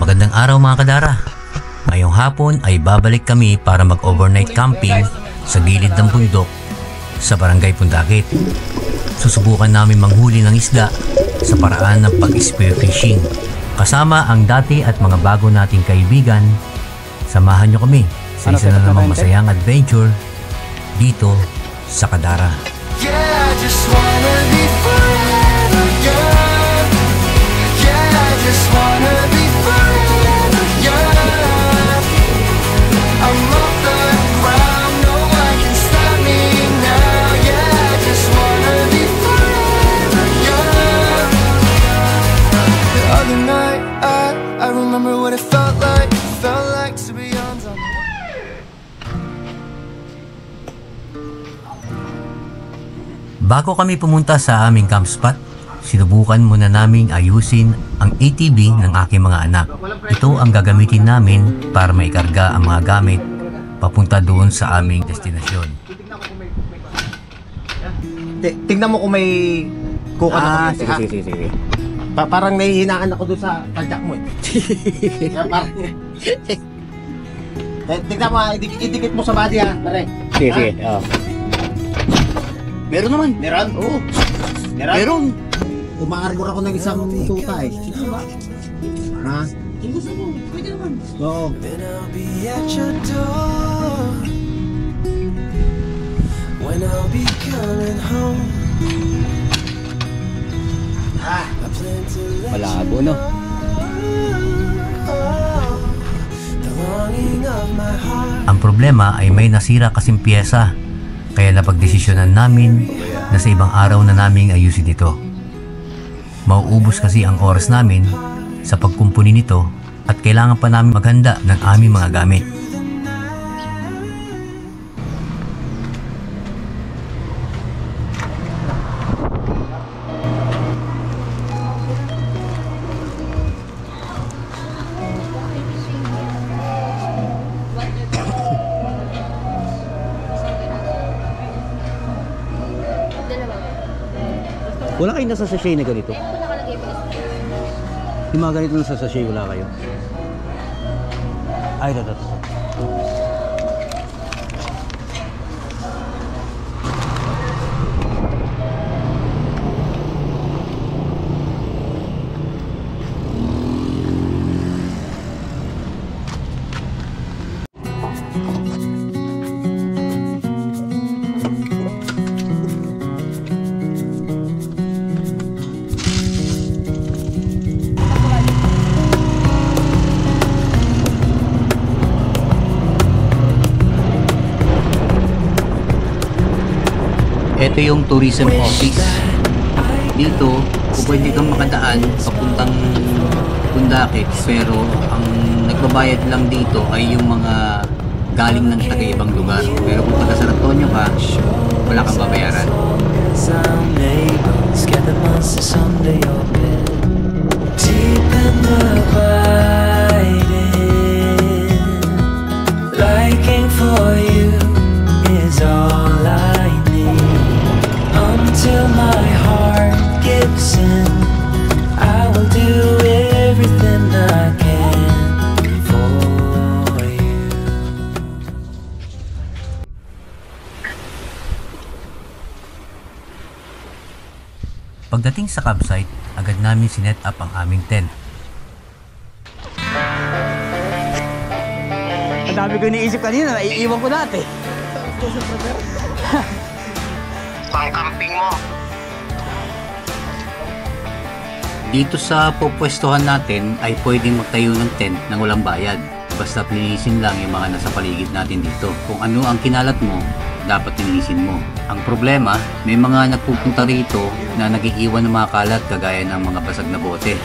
Magandang araw mga kadara. Ngayong hapon ay babalik kami para mag-overnight camping sa gilid ng bundok sa Barangay Pundakit. Susubukan namin manghuli ng isda sa paraan ng pag-spearfishing. Kasama ang dati at mga bago nating kaibigan. Samahan nyo kami sa isa na namang masayang adventure dito sa Kadara. Yeah, I just wanna be forever young. Yeah, I just wanna be forever young. I'm off the ground, no one can stop me now. Yeah, I just wanna be forever young. The other night, I remember what it felt like. It felt like to be on the Bago kami pumunta sa aming camp spot, sinubukan muna naming ayusin ang ATV ng aking mga anak. Ito ang gagamitin namin para maikarga ang mga gamit papunta doon sa aming destinasyon. Tingnan mo kung may kuka na kami. Sige. Parang nahihinaan ako doon sa tadyak mo eh. Tingnan mo, idikit mo sa body ha, pare. Sige. Meron naman. Meron? Oo. Meron? Umaarbor ako ng isang tuta eh. Ha? Kung gusto mo, pwede naman. Oo. Then I'll be at your door. When I'll be coming home. I plan to let Malabo, you no? know the longing of my heart. Ang problema ay may nasira kasing piyesa, kaya napagdesisyonan namin na sa ibang araw na naming ayusin ito. Mauubos kasi ang oras namin sa pagkumpuni nito at kailangan pa namin maghanda ng aming mga gamit. Wala kayo nasa sachet na ganito? Yung mga ganito nasa sachet, wala kayo? Ay, ito. Ito yung tourism office. Dito, pwede kang makadaan papuntang Pundakit, pero ang nagbabayad lang dito ay yung mga galing ng taga-ibang lugar. Pero kung taga San Antonio ka, wala kang babayaran. Some neighbors get the monster someday open. Deep in the biting, liking for you is all I need. Until my heart gives in, I will do everything I can for you. Pagdating sa campsite, agad namin sinet up ang aming tent. Ang dami ko iniisip kanina, naiiwan ko natin. Pang-camping mo. Dito sa pupwestuhan natin ay pwedeng magtayo ng tent nang walang bayad. Basta linisin lang yung mga nasa paligid natin dito. Kung ano ang kinalat mo, dapat linisin mo. Ang problema, may mga nagpupunta rito na nagiiwan ng mga kalat kagaya ng mga basag na bote.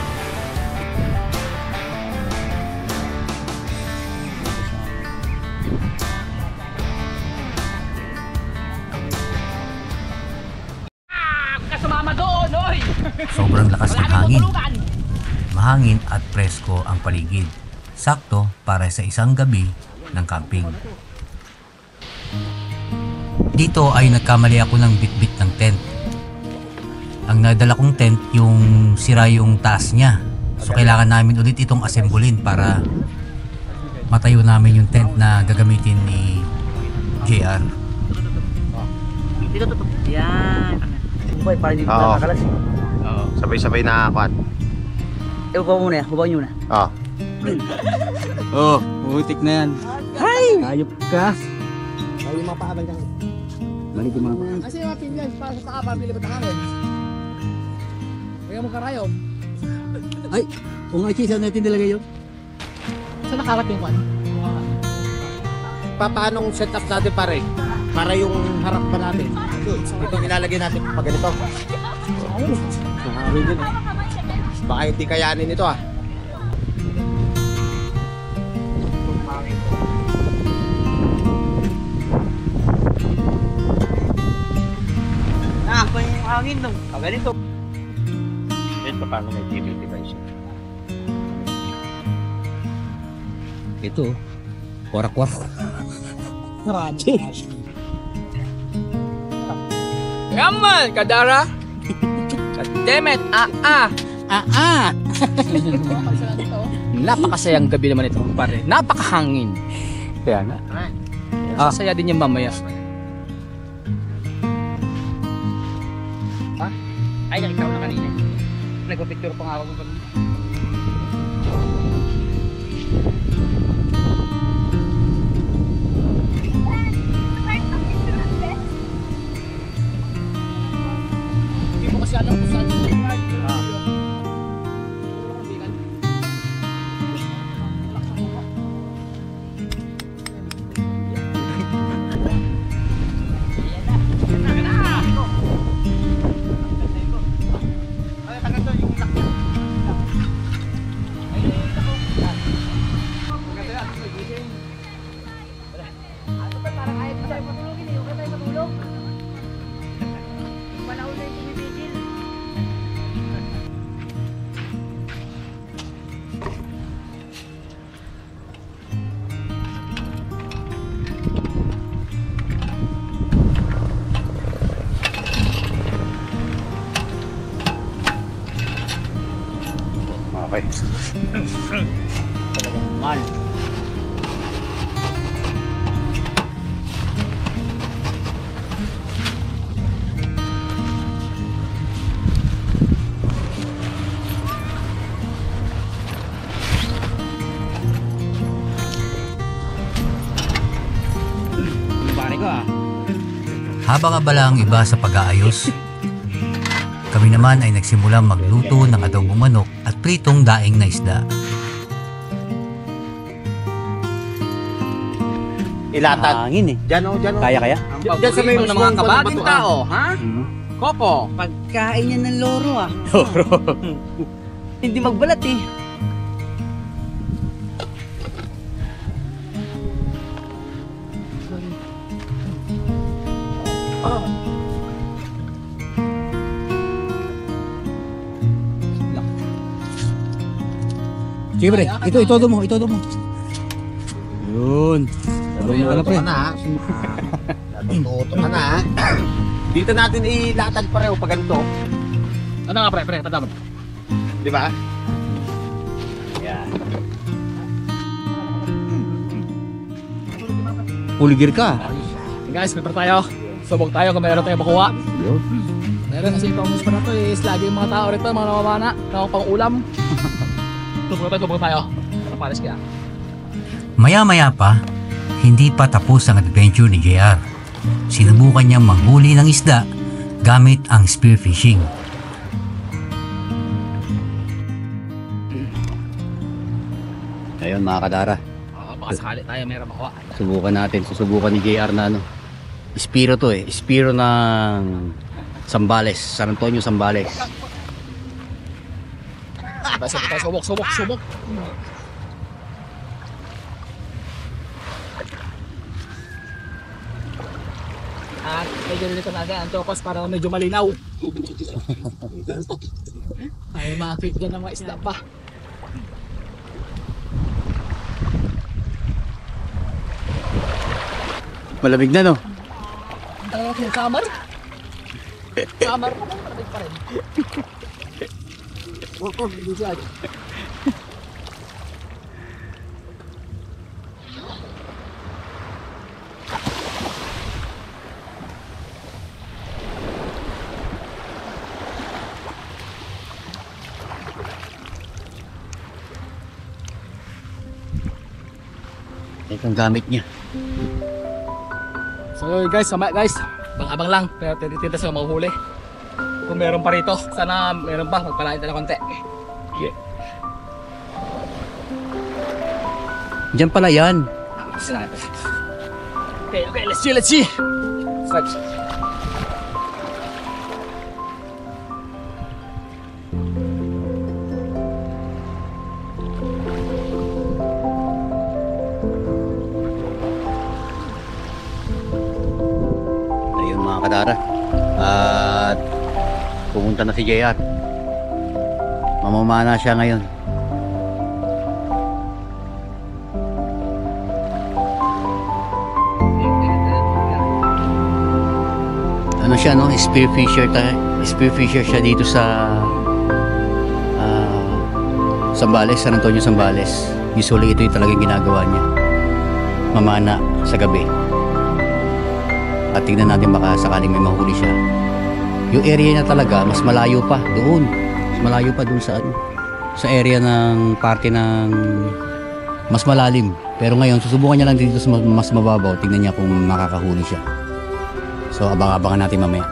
Sobrang lakas ng hangin. Mahangin at presko ang paligid. Sakto para sa isang gabi ng camping. Dito ay nagkamali ako ng bitbit ng tent. Ang nadala kong tent, yung sira yung taas niya. So kailangan namin ulit itong assemblin para matayo namin yung tent na gagamitin ni JR. Dito to. Yan. Boy, para dito Oo. nakakalas. Oo. Sabay-sabay na kwan. Baba muna yan. Baba nyo na. Oo. Oh, butik na yan. Hay! Ayop ka. Ay, yung mapakabal ka. Balik yung mga. Kasi yung mga Finlands, para sa kapal, pili ba hangin? Kaya mo karayom. Ay, kung nga chisa natin nilagay yun. Saan nakakat yung kwan? Paano set up natin pare? Para yung harap pa natin. Ito ilalagay natin pag ganito. Mahari din eh. Baka hindi kayanin ito ah. Ah, pa yung hangin nung. Ganito. Ito paano may TV device? Ito. Warak-warak. Marami. Yaman, Kadara! Goddammit! Napakasayang gabi naman ito, pare. Napakahangin. Kaya nga. Masaya din yung mamaya. Ha? Ay, nakita ko na kanina. Nagpa-picture pa nga ako kanina. Hindi mo kasi alam kung saan yung Okay. Man. Pare ko ah. Habang abala ang iba sa pag-aayos, kami naman ay nagsimulang magluto ng adobong manok at pritong daing na isda. Ilatag. Hangin eh. Diyan o, diyan o. Kaya? Diyan sa may Ng mga kabaging tao, ha? Kopo. Pagkain niya ng loro ah. Loro? Hindi magbalat eh. Sige pre, ito mo. Yun. Natuto ka na ha. Natuto ka na ha. Dito natin ilatag pareho pag ganito. Ano nga pre, patama. Di ba? Fully gear ka. guys, prepare tayo. Subok tayo kung mayroon tayong makuha. Meron kasi itong muspa na to is lagi yung mga tao rito, mga namamana, na pang ulam. Subok tayo. Para pares kaya. Maya-maya pa, hindi pa tapos ang adventure ni JR. Sinubukan niyang manghuli ng isda gamit ang spearfishing. Ayun mga kadara. Baka sakali tayo mayroon makuha. Susubukan ni JR na ano. Espiro to eh. Espiro ng Zambales. San Antonio, Zambales. Subok. At medyo nilito natin ang tokos para medyo malinaw. Ay, makakit dyan ng mga isda pa. Malamig na no? Ang aking summer. Summer pa rin, malamig pa rin. Ito ang gamit niya. So yun guys, sama guys. Abang lang, pero tinitinda sa mahuhuli. Kung meron pa rito, sana meron pa, magpalain tayo konti. Diyan pala yan. Okay, let's see. Start. Ayun mga kadara. At pumunta na si JR. Mamamana siya ngayon. Ano siya no? Spearfisher siya dito sa Zambales, San Antonio Zambales. Usually ito yung talagang ginagawa niya. Mamana sa gabi. At tingnan natin baka sakaling may mahuli siya. Yung area niya talaga mas malayo pa doon. Mas malayo pa doon sa sa area ng parte ng mas malalim. Pero ngayon susubukan niya lang dito sa mas mababaw. Tingnan niya kung makakahuli siya. So abang-abangan natin mamaya.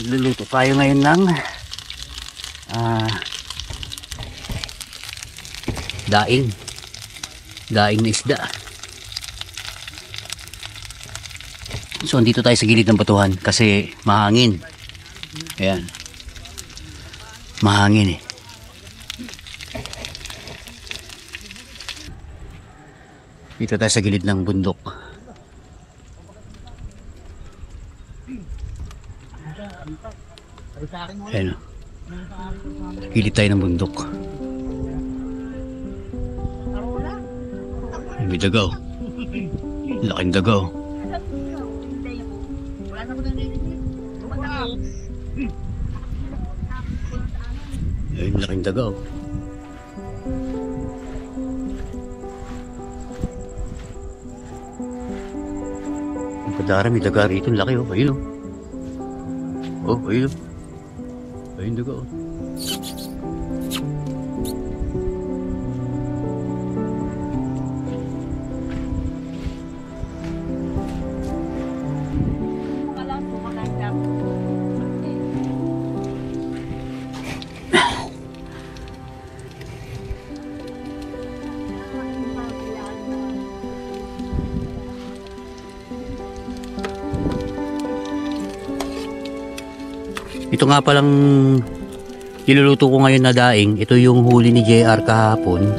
Magluluto tayo ngayon ng daing na isda. So andito tayo sa gilid ng batuhan kasi mahangin. Ayan, mahangin eh. Dito tayo sa gilid ng bundok. Ayan o. Gilid tayo ng bundok. May dagaw. Laking dagaw. Ayun, laking dagaw. Ang kadara, may daga rito. Laki oh. Ayun oh. Oh, ayun oh. Ayun daga oh. Ito nga palang niluluto ko ngayon na daing. Ito yung huli ni JR kahapon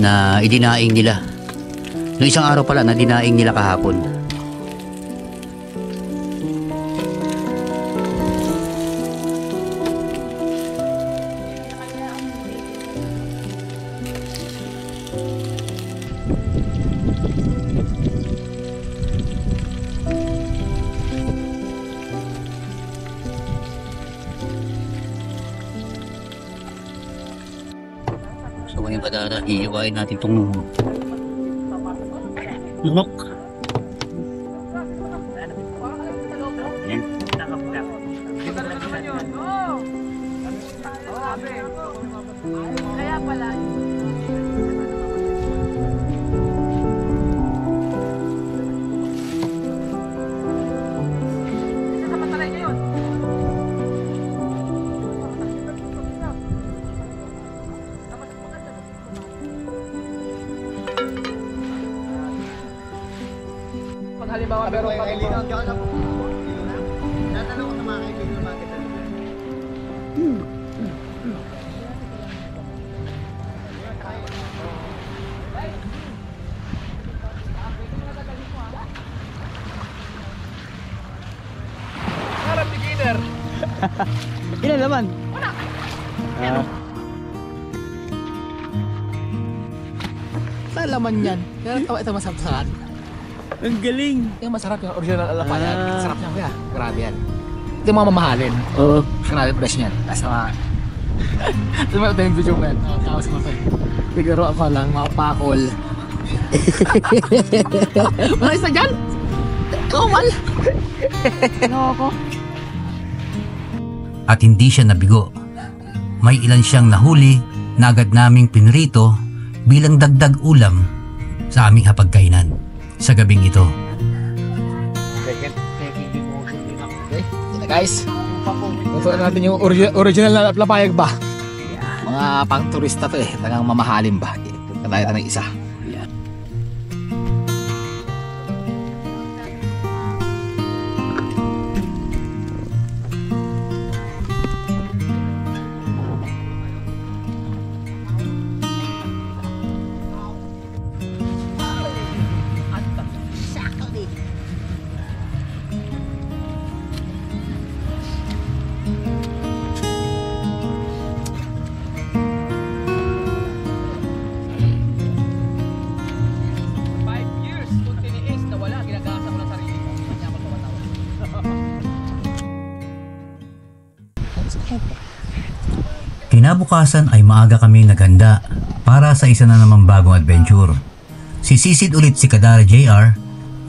na idinaing nila. Noong isang araw pala na dinaing nila kahapon. So ngayon kadara, iiwain natin itong lunok. Kaya pala. Pag halimbawa meron pa Tatanong ko sa mga kaibigan ng market. harap beginner. Ilan naman? Saan laman yan? Kaya ito masarap. Ang galing. Yung masarap yung original alapayan. Sarap niya kuya. Grabe yan. Ito yung mga mamahalin. Oo. Grabe fresh niyan. Tapos mga... Ito mo ito yung video ko yan. Tapos mo ito. Siguro ako lang, mga pakol. Mga isa dyan? Komal! Ano ako? At hindi siya nabigo. May ilan siyang nahuli na agad naming pinrito bilang dagdag ulam sa aming hapagkainan sa gabing ito. Okay, guys. Lutuin natin yung original na lapayag ba? Mga pang turista to eh. Talagang mamahalin ba? Kaya tayo ng isa. Kinabukasan ay maaga kami naghanda para sa isa na namang bagong adventure. Sisisid ulit si Kadara JR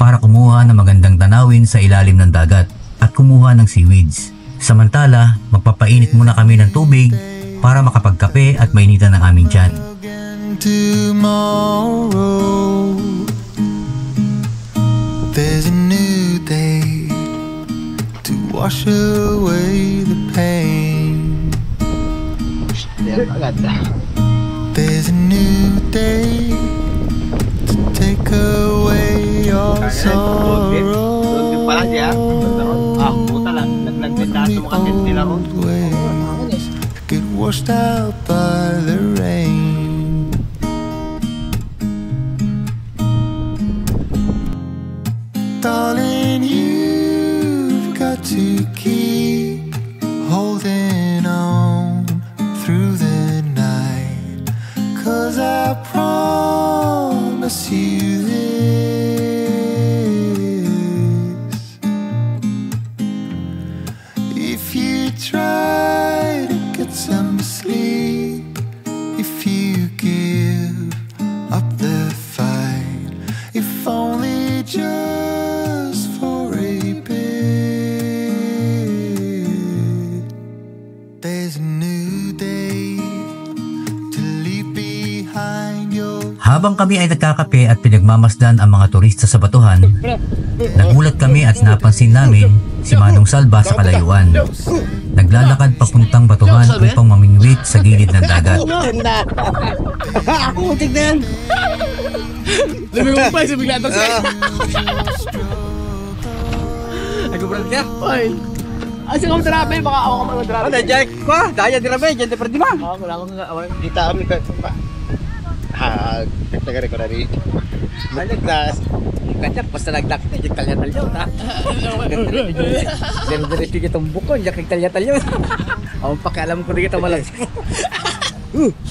para kumuha ng magandang tanawin sa ilalim ng dagat at kumuha ng seaweeds. Samantala, magpapainit muna kami ng tubig para makapagkape at mainitan ng aming tiyan. Tomorrow there's a new day to wash away the pain. There's a new day to take away your sorrow. Get washed out by the rain. Darling, you've got to keep holding on through the night, 'cause I promise you this. If you try to get some sleep, if you give up the fight, if only just for a bit. There's a new day to leave behind your. Habang kami ay nagkakape at pinagmamasdan ang mga turista sa batuhan, nagulat kami at napansin namin si Manong Salva sa kalayuan. Naglalakad papuntang batuhan upang mamingwit sa gilid ng dagat. Tignan! Sabi mo pa, sabi nga ito siya. Nagubral ka? Ay. Ay, sige kong terapi. Baka ako ka mga terapi. Ano, Jack? Kwa, daya di rabe, dyan di pa di ba? Ako, wala akong nga. Dita kami ka pa. Nagtagari ko na rin. Nagtas. Kanya, basta nagdakit na, dyan talya-talyo, ha? Dere-dere kitong bukon, dyan talya-talyo. Ang pakialam ko rin kita malang.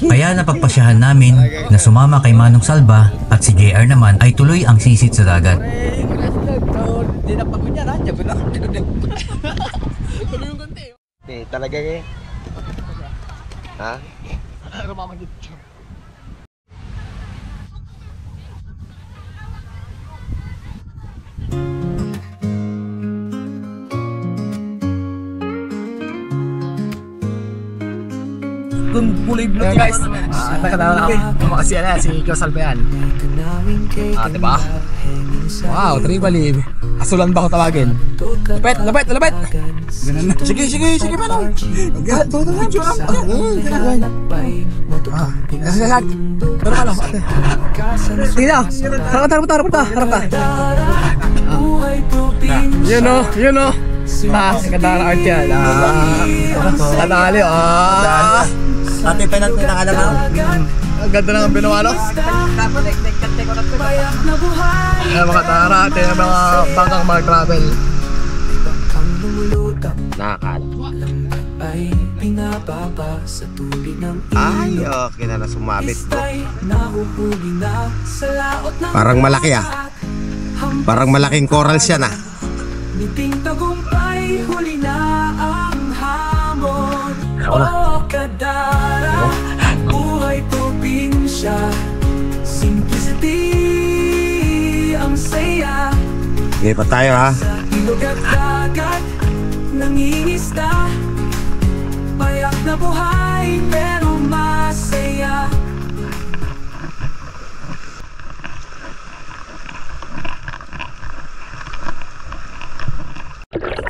Kaya napagpasyahan namin na sumama kay Manong Salva at si JR naman ay tuloy ang sisit sa dagat. Di na pagod yan, ha? Diyan ko na. Sabi yung ganti. Talaga eh. Ha? Ano mamagit? Kung kulay blue. Guys, nakatala ako kasi yan si Kyo Salvean. Diba? Wow, tribally. Asulan ba ko tawagin? Lapit, lapit, lapit! Ganun na. Sige, sige, sige pa lang. Tuto na, tiyura mo. Sige, pero ka lang. Sige na, harap ta. Yun o. Ganda na art yan. Tanali, Ate pa natin nakalaman. Ang ganda ng binawa, no? Ayan mga tara, ito yung mga bangkang mga travel. Nakakala. Ay pinababa sa tubig ng Ay, okay na sumabit ko. nahuhuli na sa laot ng Parang malaki ah. Parang malaking coral siya na. Biting tagumpay, huli na ang hamon. O kadara, buhay probinsya, simplicity ang saya. Hindi pa tayo ha. Sa ilog at dagat, nangingisda, payak na buhay pero masaya.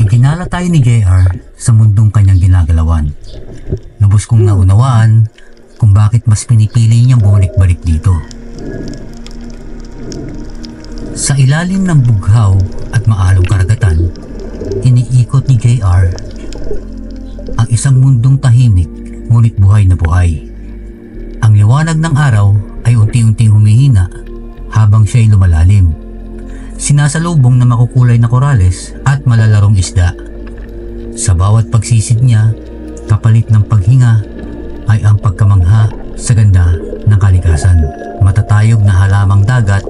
Itinala tayo ni JR sa mundong kanyang ginagalawan. Lubos kong naunawaan kung bakit mas pinipili niyang bumalik-balik dito. Sa ilalim ng bughaw at maalong karagatan, iniikot ni JR ang isang mundong tahimik ngunit buhay na buhay. Ang liwanag ng araw ay unti-unting humihina habang siya'y lumalalim. Sinasalubong na makukulay na korales at malalarong isda. Sa bawat pagsisid niya, kapalit ng paghinga ay ang pagkamangha sa ganda ng kalikasan. Matatayog na halamang dagat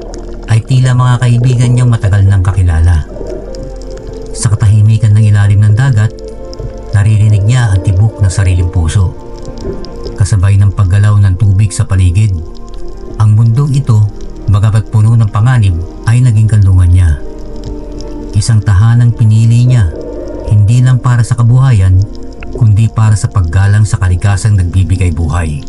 ay tila mga kaibigan niyang matagal nang kakilala. Sa katahimikan ng ilalim ng dagat, naririnig niya ang tibok ng sariling puso. Kasabay ng paggalaw ng tubig sa paligid, ang mundong ito, bagamat puno ng panganib, ay naging kanlungan niya. Isang tahanang pinili niya, hindi lang para sa kabuhayan, kundi para sa paggalang sa kalikasang nagbibigay buhay.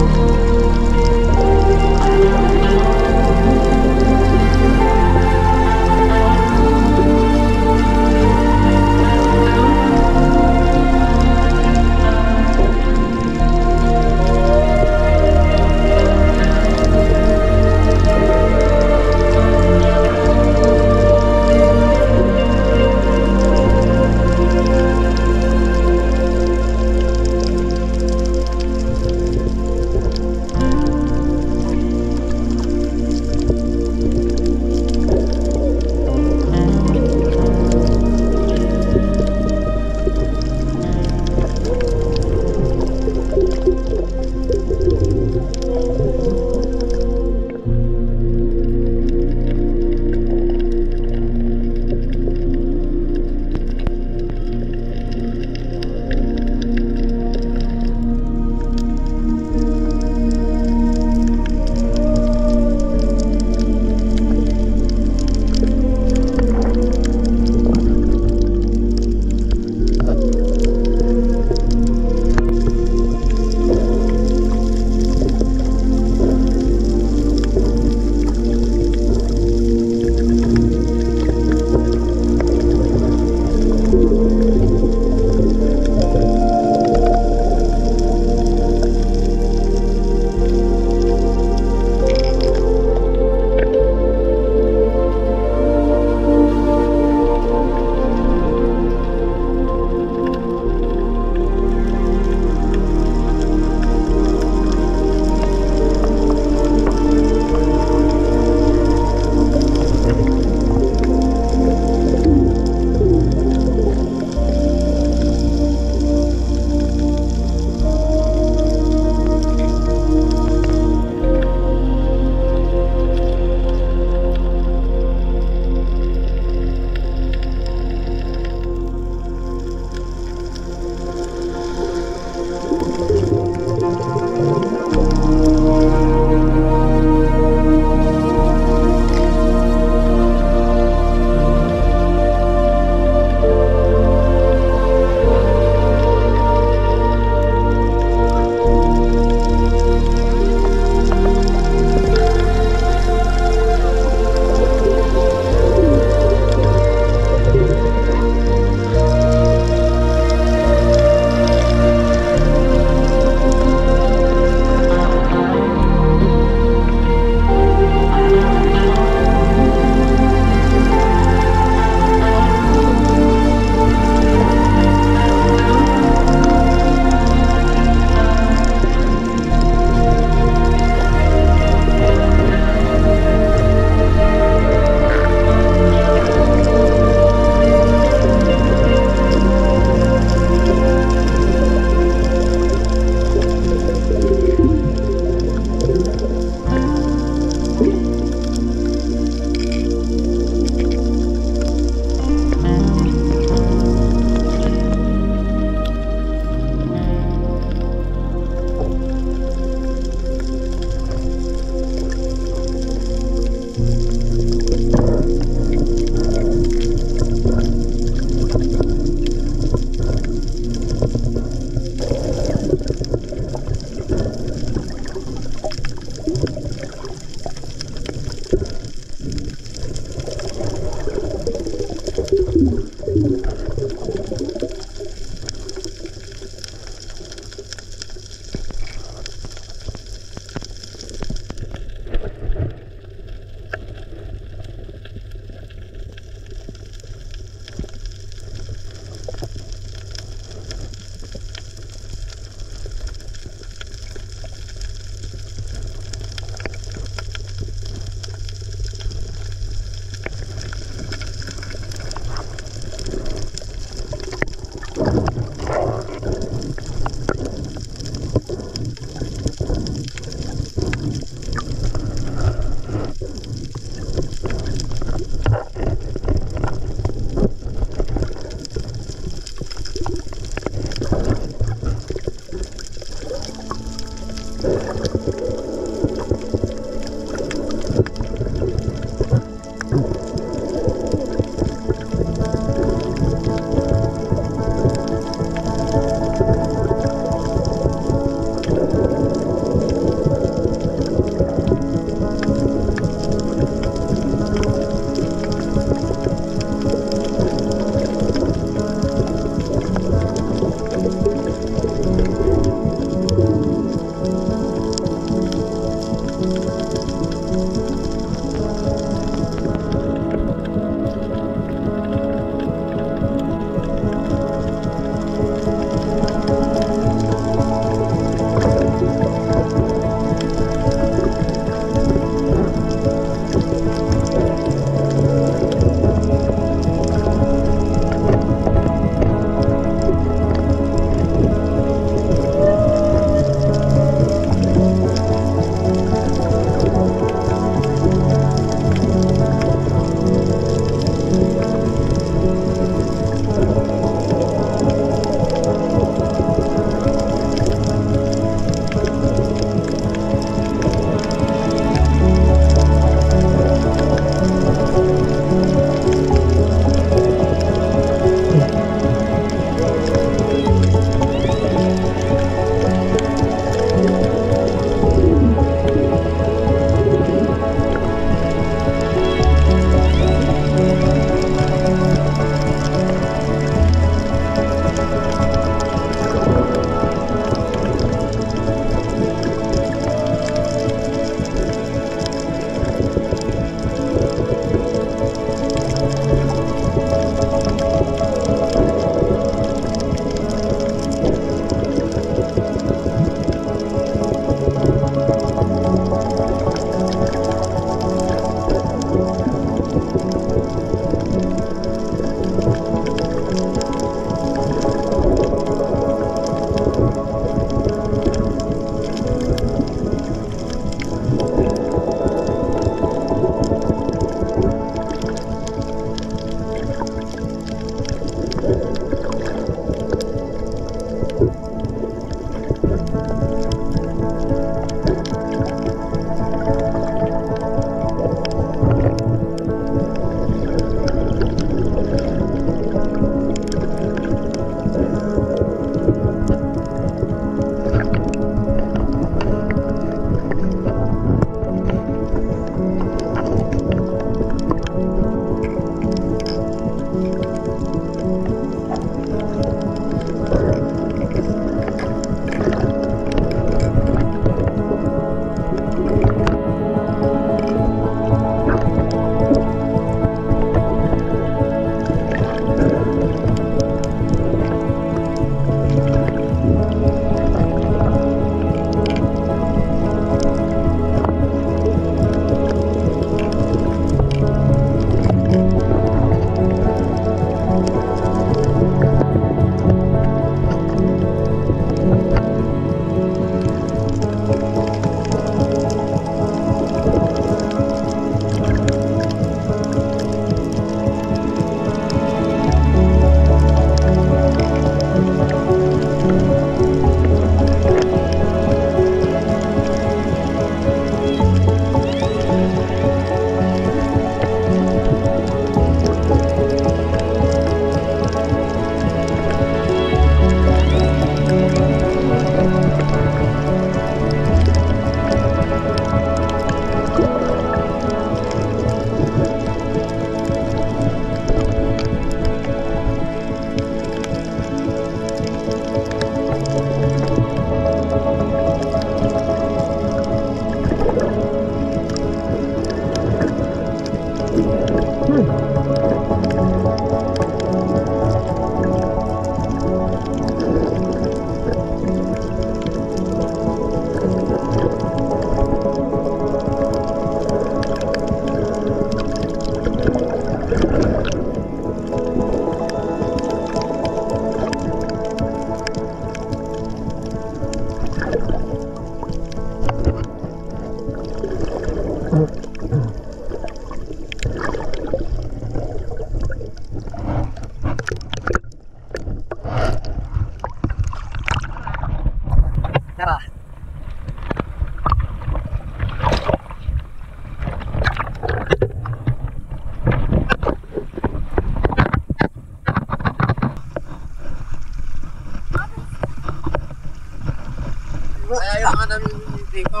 ka namin dito.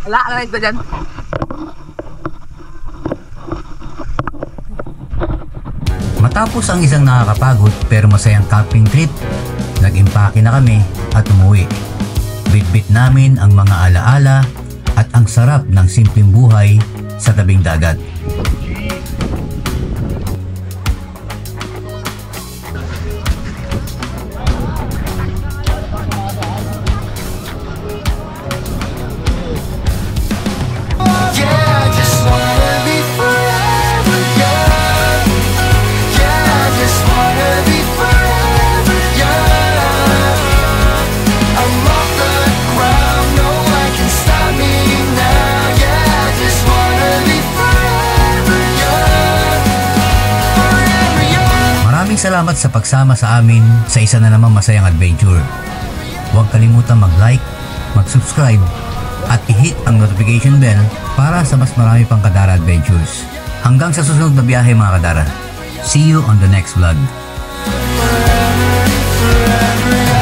Wala ka na dyan. Matapos ang isang nakakapagod pero masayang camping trip, nag-impake na kami at umuwi. Bitbit namin ang mga alaala at ang sarap ng simpleng buhay sa tabing dagat. Yeah, I just wanna be forever young. Yeah, I just wanna be forever young. I'm off the ground, no one can stop me now. Yeah, I just wanna be forever young. Forever young. Maraming salamat sa pagsama sa amin sa isa na namang masayang adventure. Huwag kalimutan mag-like, mag-subscribe, at i-hit ang notification bell para sa mas marami pang Kadara Adventures. Hanggang sa susunod na biyahe mga Kadara. See you on the next vlog. Forever young.